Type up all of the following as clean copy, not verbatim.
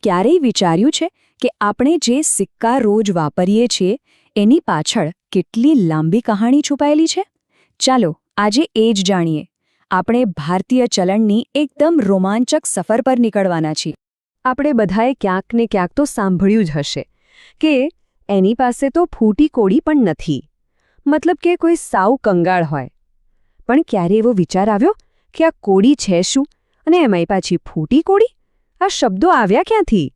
ક્યારેય વિચાર્યું છે કે આપણે જે સિક્કા રોજ વાપરીએ છીએ એની પાછળ કેટલી લાંબી કહાણી છુપાયેલી છે? ચાલો આજે એ જ જાણીએ. આપણે ભારતીય ચલણની એકદમ રોમાંચક સફર પર નીકળવાના છીએ. આપણે બધાએ ક્યાંક ને ક્યાંક તો સાંભળ્યું જ હશે કે એની પાસે તો ફૂટી કોડી પણ નથી. મતલબ કે કોઈ સાવ કંગાળ હોય. પણ ક્યારે એવો વિચાર આવ્યો કે આ કોડી છે શું અને એમાંય પાછી ફૂટી કોડી? આ શબ્દો આવ્યા ક્યાંથી?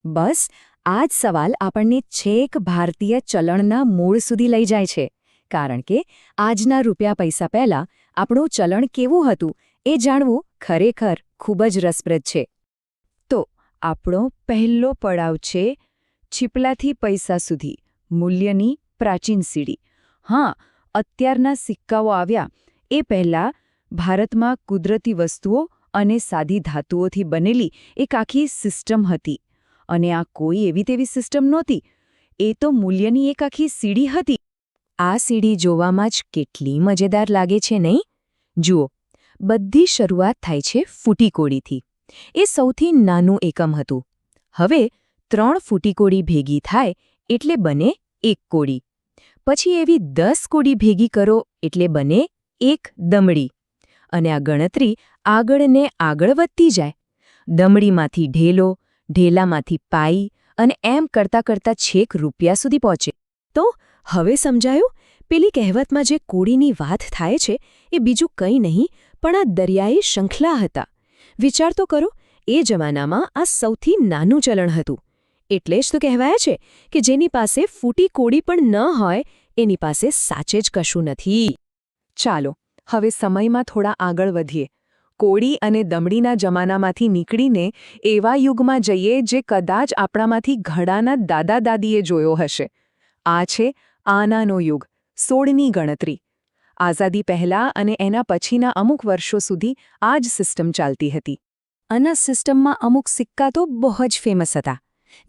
બસ આ જ સવાલ આપણને છેક ભારતીય ચલણના મૂળ સુધી લઈ જાય છે. કારણ કે આજના રૂપિયા પૈસા પહેલાં આપણું ચલણ કેવું હતું એ જાણવું ખરેખર ખૂબ જ રસપ્રદ છે. તો આપણો પહેલો પડાવ છે છીપલાથી પૈસા સુધી, મૂલ્યની પ્રાચીન સીડી. હા, અત્યારના સિક્કાઓ આવ્યા એ પહેલાં ભારતમાં કુદરતી વસ્તુઓ અને સાદી ધાતુઓથી બનેલી એક આખી સિસ્ટમ હતી. અને આ કોઈ એવી તેવી સિસ્ટમ નહોતી. એ તો મૂલ્યની એક આખી સીડી હતી. આ સીડી જોવામાં જ કેટલી મજેદાર લાગે છે, નહીં? જુઓ, બધી શરૂઆત થાય છે ફૂટી કોડીથી. એ સૌથી નાનું એકમ હતું. હવે 3 ફૂટી કોડી ભેગી થાય એટલે બને 1 કોડી. પછી એવી 10 કોડી ભેગી કરો એટલે બને 1 દમડી. અને આ ગણતરી આગળ ને આગળ વધતી જાય. દમડીમાંથી ઢેલો, ઢેલામાંથી પાઈ અને એમ કરતાં કરતાં છેક રૂપિયા સુધી પહોંચે. તો હવે સમજાયું? પેલી કહેવતમાં જે કોડીની વાત થાય છે એ બીજું કંઈ નહીં પણ આ દરિયાઈ શૃંખલા હતા. વિચાર તો કરો, એ જમાનામાં આ સૌથી નાનું ચલણ હતું. એટલે જ તો કહેવાય છે કે જેની પાસે ફૂટી કોડી પણ ન હોય એની પાસે સાચે જ કશું નથી. ચાલો હવે સમયમાં થોડા આગળ વધીએ. કોડી અને દમડીના જમાનામાંથી નીકળીને એવા યુગમાં જઈએ જે કદાચ આપણામાંથી ઘણાના દાદા દાદીએ જોયો હશે. આ છે આનાનો યુગ, 16ની ગણતરી. આઝાદી પહેલાં અને એના પછીના અમુક વર્ષો સુધી આ જ સિસ્ટમ ચાલતી હતી. આના સિસ્ટમમાં અમુક સિક્કા તો બહુ જ ફેમસ હતા.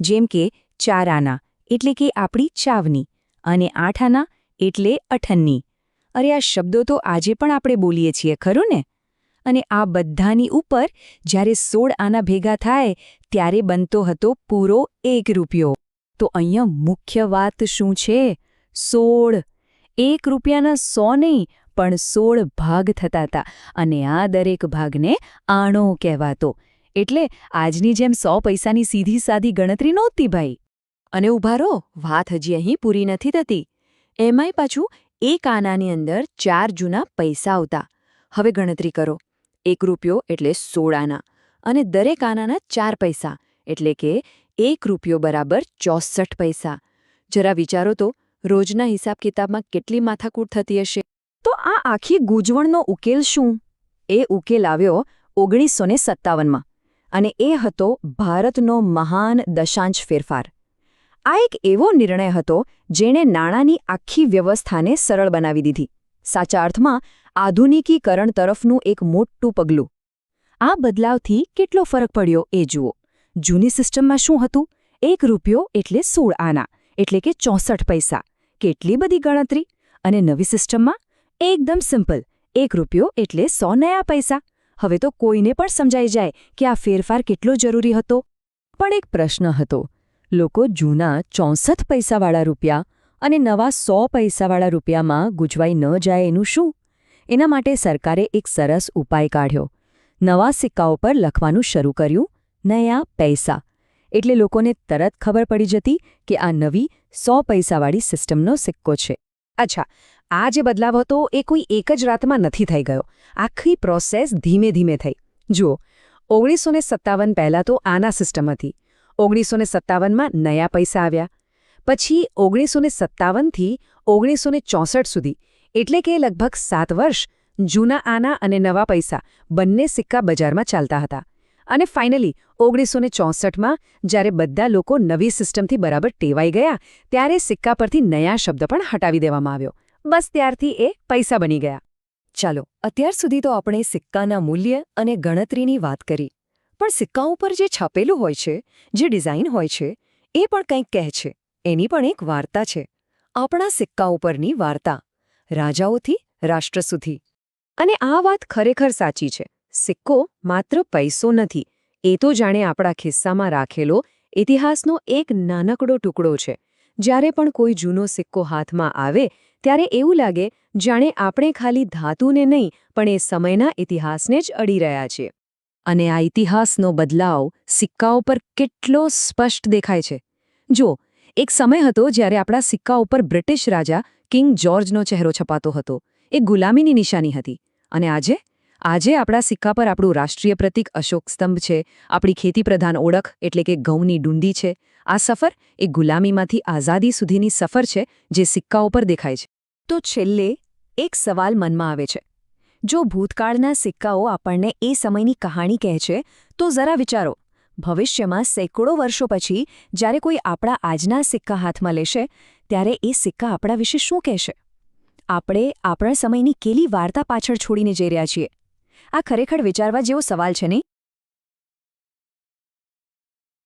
જેમ કે 4 આના એટલે કે આપણી ચાવની અને 8 આના એટલે અઠન્ની. અરે આ શબ્દો તો આજે પણ આપણે બોલીએ છીએ, ખરું ને? અને આ બધાની ઉપર જ્યારે 16 આના ભેગા થાય ત્યારે બનતો હતો પૂરો 1 રૂપિયો. તો અહીંયા મુખ્ય વાત શું છે? 16. 1 રૂપિયાના 100 નહીં પણ 16 ભાગ થતા હતા અને આ દરેક ભાગને આણો કહેવાતો. એટલે આજની જેમ 100 પૈસાની સીધી સાદી ગણતરી નહોતી ભાઈ. અને ઊભા રહો, વાત હજી અહીં પૂરી નથી થતી. એમાંય પાછું 1 આનાની અંદર 4 જૂના પૈસા આવતા. હવે ગણતરી કરો. 1 રૂપિયો એટલે 16 આના અને દરેક આનાના 4 પૈસા એટલે કે 1 રૂપિયો બરાબર 64 પૈસા. જરા વિચારો તો રોજના હિસાબ કિતાબમાં કેટલી માથાકૂટ થતી હશે. તો આ આખી ગૂંચવણનો ઉકેલ શું? એ ઉકેલ આવ્યો 1957માં અને એ હતો ભારતનો મહાન દશાંશ ફેરફાર. આ એક એવો નિર્ણય હતો જેણે નાણાંની આખી વ્યવસ્થાને સરળ બનાવી દીધી. સાચા અર્થમાં આધુનિકીકરણ તરફનું એક મોટું પગલું. આ બદલાવથી કેટલો ફરક પડ્યો એ જુઓ. જૂની સિસ્ટમમાં શું હતું? 1 રૂપિયો એટલે 16 આના એટલે કે 64 પૈસા. કેટલી બધી ગણતરી! અને નવી સિસ્ટમમાં એકદમ સિમ્પલ. 1 રૂપિયો એટલે 100 નયા પૈસા. હવે તો કોઈને પણ સમજાઈ જાય કે આ ફેરફાર કેટલો જરૂરી હતો. પણ એક પ્રશ્ન હતો. લોકો જૂના 64 પૈસાવાળા રૂપિયા અને નવા 100 પૈસાવાળા રૂપિયામાં ગૂંચવાઈ ન જાય એનું શું? એના માટે સરકારે એક સરસ ઉપાય કાઢ્યો. નવા સિક્કાઓ પર લખવાનું શરૂ કર્યું, નયા પૈસા. એટલે લોકોને તરત ખબર પડી જતી કે આ નવી 100 પૈસાવાળી સિસ્ટમનો સિક્કો છે. અચ્છા, આ જે બદલાવ હતો એ કોઈ એક જ રાતમાં નથી થઈ ગયો. આખી પ્રોસેસ ધીમે ધીમે થઈ. જુઓ, 1957 પહેલાં તો આના સિસ્ટમ હતી. 1957માં નયા પૈસા આવ્યા. પછી 1957થી 1964 સુધી એટલે કે લગભગ 7 વર્ષ જૂના આના અને નવા પૈસા બંને સિક્કા બજારમાં ચાલતા હતા. અને ફાઇનલી 1964માં જ્યારે બધા લોકો નવી સિસ્ટમથી બરાબર ટેવાઈ ગયા ત્યારે સિક્કા પરથી નયા શબ્દ પણ હટાવી દેવામાં આવ્યો. બસ ત્યારથી એ પૈસા બની ગયા. ચાલો, અત્યાર સુધી તો આપણે સિક્કાના મૂલ્ય અને ગણતરીની વાત કરી. પણ સિક્કા ઉપર જે છાપેલું હોય છે, જે ડિઝાઇન હોય છે, એ પણ કંઈક કહે છે. એની પણ એક વાર્તા છે. આપણા સિક્કા ઉપરની વાર્તા, રાજાઓથી રાષ્ટ્ર સુધી. અને આ વાત ખરેખર સાચી છે. સિક્કો માત્ર પૈસો નથી, એ તો જાણે આપણા ખિસ્સામાં રાખેલો ઇતિહાસનો એક નાનકડો ટુકડો છે. જ્યારે પણ કોઈ જૂનો સિક્કો હાથમાં આવે ત્યારે એવું લાગે જાણે આપણે ખાલી ધાતુને નહીં પણ એ સમયના ઇતિહાસને જ અડી રહ્યા છીએ. અને આ ઇતિહાસનો બદલાવ સિક્કાઓ પર કેટલો સ્પષ્ટ દેખાય છે. જો એક સમય હતો જ્યારે આપણા સિક્કા ઉપર બ્રિટિશ રાજા કિંગ જ્યોર્જનો ચહેરો છપાતો હતો. એ ગુલામીની નિશાની હતી. અને આજે આપણા સિક્કા પર આપણું રાષ્ટ્રીય પ્રતીક અશોક સ્તંભ છે, આપણી ખેતીપ્રધાન ઓળખ એટલે કે ઘઉંની ડુંડી છે. આ સફર એ ગુલામીમાંથી આઝાદી સુધીની સફર છે જે સિક્કાઓ પર દેખાય છે. તો છેલ્લે એક સવાલ મનમાં આવે છે. જો ભૂતકાળના સિક્કાઓ આપણને એ સમયની કહાણી કહે છે તો જરા વિચારો, ભવિષ્યમાં સેંકડો વર્ષો પછી જ્યારે કોઈ આપણા આજના સિક્કા હાથમાં લેશે ત્યારે એ સિક્કા આપણા વિશે શું કહેશે? આપણે આપણા સમયની કેલી વાર્તા પાછળ છોડીને જઈ રહ્યા છીએ? આ ખરેખર વિચારવા જેવો સવાલ છે નહીં?